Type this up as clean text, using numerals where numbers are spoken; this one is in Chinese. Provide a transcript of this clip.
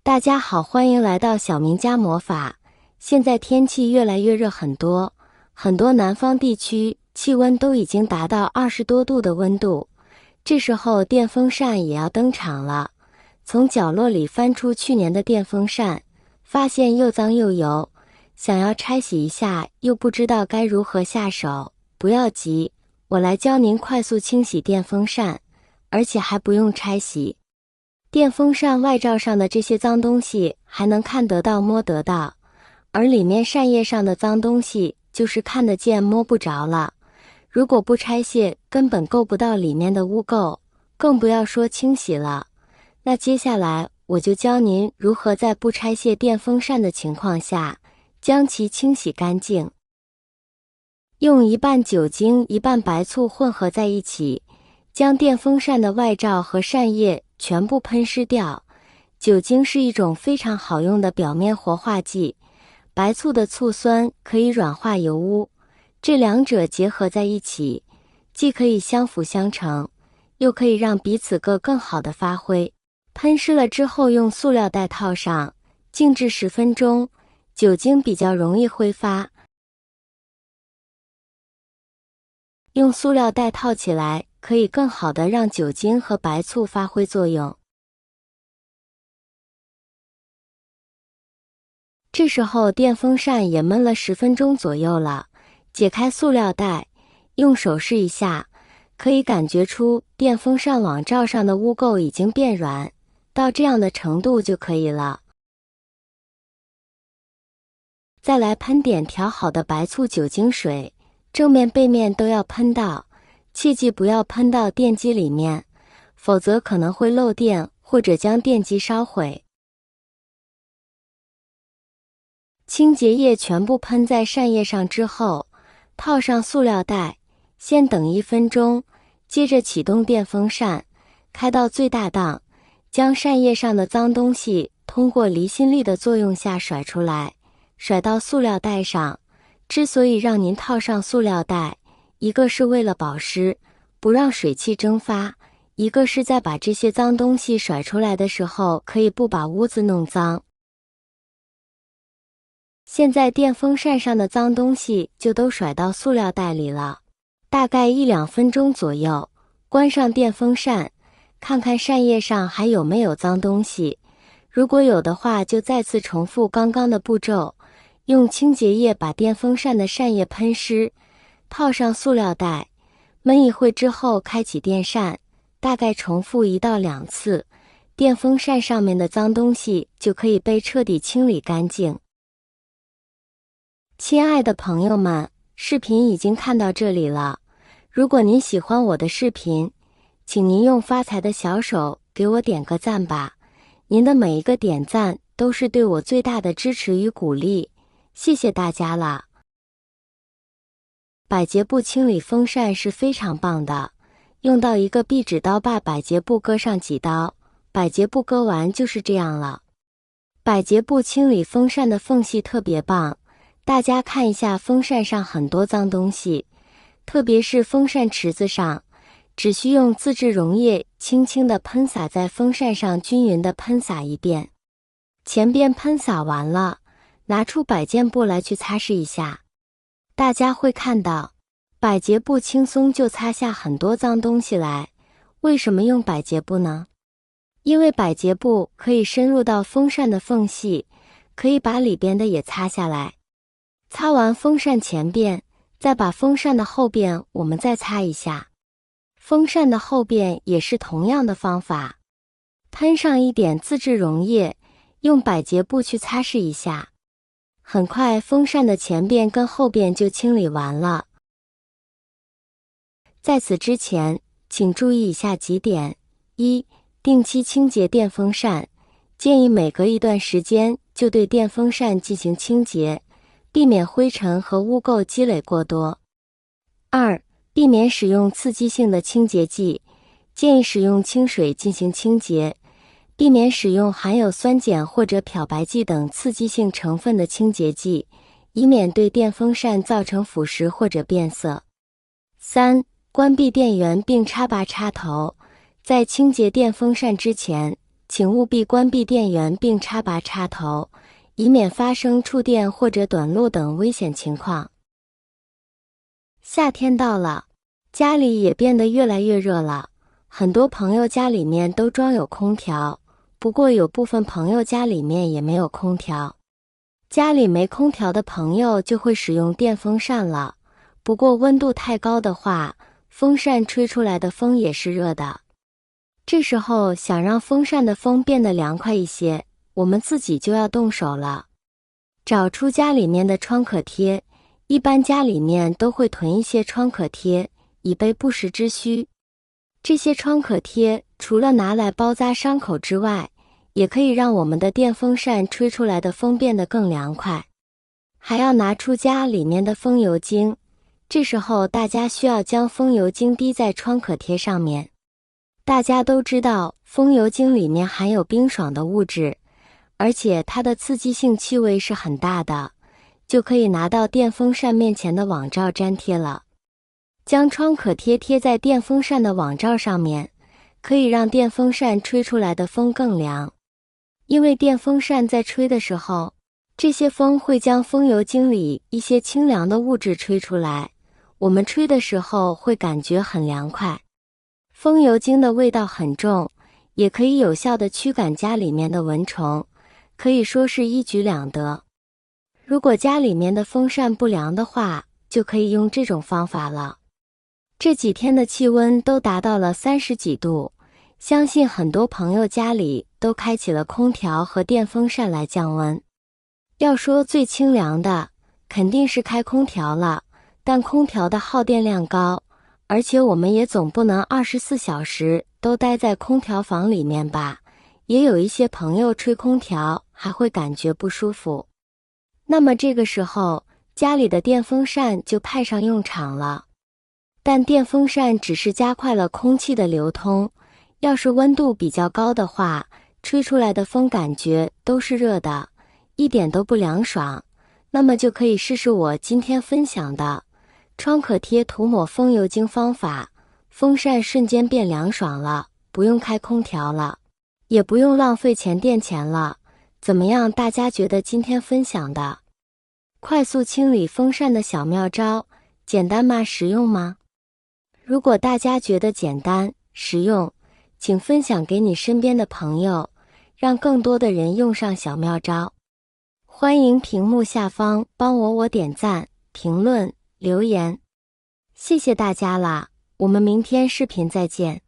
大家好，欢迎来到小明家魔法。现在天气越来越热，很多南方地区气温都已经达到20多度的温度，这时候电风扇也要登场了。从角落里翻出去年的电风扇，发现又脏又油，想要拆洗一下，又不知道该如何下手。不要急，我来教您快速清洗电风扇，而且还不用拆洗。电风扇外罩上的这些脏东西还能看得到、摸得到，而里面扇叶上的脏东西就是看得见、摸不着了。如果不拆卸，根本够不到里面的污垢，更不要说清洗了。那接下来我就教您如何在不拆卸电风扇的情况下，将其清洗干净。用1半酒精、1半白醋混合在一起，将电风扇的外罩和扇叶全部喷湿掉。酒精是一种非常好用的表面活化剂，白醋的醋酸可以软化油污，这两者结合在一起，既可以相辅相成，又可以让彼此更好的发挥。喷湿了之后，用塑料袋套上，静置10分钟，酒精比较容易挥发。用塑料袋套起来，可以更好的让酒精和白醋发挥作用。这时候电风扇也闷了10分钟左右了，解开塑料袋，用手试一下，可以感觉出电风扇网罩上的污垢已经变软，到这样的程度就可以了。再来喷点调好的白醋酒精水，正面背面都要喷到，切记不要喷到电机里面，否则可能会漏电或者将电机烧毁。清洁液全部喷在扇叶上之后，套上塑料袋，先等1分钟，接着启动电风扇，开到最大档，将扇叶上的脏东西通过离心力的作用下甩出来，甩到塑料袋上。之所以让您套上塑料袋，一个是为了保湿，不让水汽蒸发，一个是在把这些脏东西甩出来的时候，可以不把屋子弄脏。现在电风扇上的脏东西就都甩到塑料袋里了，大概1-2分钟左右，关上电风扇，看看扇叶上还有没有脏东西，如果有的话，就再次重复刚刚的步骤，用清洁液把电风扇的扇叶喷湿，套上塑料袋，焖一会之后开启电扇，大概重复1到2次，电风扇上面的脏东西就可以被彻底清理干净。亲爱的朋友们，视频已经看到这里了，如果您喜欢我的视频，请您用发财的小手给我点个赞吧，您的每一个点赞都是对我最大的支持与鼓励，谢谢大家了。百洁布清理风扇是非常棒的，用到一个壁纸刀把百洁布割上几刀，百洁布割完就是这样了。百洁布清理风扇的缝隙特别棒，大家看一下风扇上很多脏东西，特别是风扇池子上，只需用自制溶液轻轻地喷洒在风扇上，均匀地喷洒一遍。前边喷洒完了，拿出百洁布来去擦拭一下，大家会看到百洁布轻松就擦下很多脏东西来。为什么用百洁布呢？因为百洁布可以深入到风扇的缝隙，可以把里边的也擦下来。擦完风扇前边，再把风扇的后边我们再擦一下。风扇的后边也是同样的方法，喷上一点自制溶液，用百洁布去擦拭一下，很快风扇的前边跟后边就清理完了。在此之前，请注意以下几点：一、定期清洁电风扇，建议每隔一段时间就对电风扇进行清洁，避免灰尘和污垢积累过多。二、避免使用刺激性的清洁剂，建议使用清水进行清洁，避免使用含有酸碱或者漂白剂等刺激性成分的清洁剂，以免对电风扇造成腐蚀或者变色。三、关闭电源并插拔插头，在清洁电风扇之前，请务必关闭电源并插拔插头，以免发生触电或者短路等危险情况。夏天到了，家里也变得越来越热了，很多朋友家里面都装有空调，不过有部分朋友家里面也没有空调。家里没空调的朋友就会使用电风扇了，不过温度太高的话，风扇吹出来的风也是热的。这时候想让风扇的风变得凉快一些，我们自己就要动手了。找出家里面的创可贴，一般家里面都会囤一些创可贴，以备不时之需。这些创可贴除了拿来包扎伤口之外，也可以让我们的电风扇吹出来的风变得更凉快。还要拿出家里面的风油精，这时候大家需要将风油精滴在创可贴上面。大家都知道，风油精里面含有冰爽的物质，而且它的刺激性气味是很大的，就可以拿到电风扇面前的网罩粘贴了。将创可贴贴在电风扇的网罩上面，可以让电风扇吹出来的风更凉。因为电风扇在吹的时候，这些风会将风油精里一些清凉的物质吹出来，我们吹的时候会感觉很凉快。风油精的味道很重，也可以有效地驱赶家里面的蚊虫，可以说是一举两得。如果家里面的风扇不凉的话，就可以用这种方法了。这几天的气温都达到了30几度，相信很多朋友家里都开启了空调和电风扇来降温。要说最清凉的，肯定是开空调了，但空调的耗电量高，而且我们也总不能24小时都待在空调房里面吧，也有一些朋友吹空调还会感觉不舒服。那么这个时候，家里的电风扇就派上用场了。但电风扇只是加快了空气的流通，要是温度比较高的话，吹出来的风感觉都是热的，一点都不凉爽。那么就可以试试我今天分享的创可贴涂抹风油精方法，风扇瞬间变凉爽了，不用开空调了，也不用浪费电钱了。怎么样，大家觉得今天分享的快速清理风扇的小妙招简单吗？实用吗？如果大家觉得简单实用，请分享给你身边的朋友，让更多的人用上小妙招。欢迎屏幕下方帮我点赞、评论、留言，谢谢大家啦，我们明天视频再见。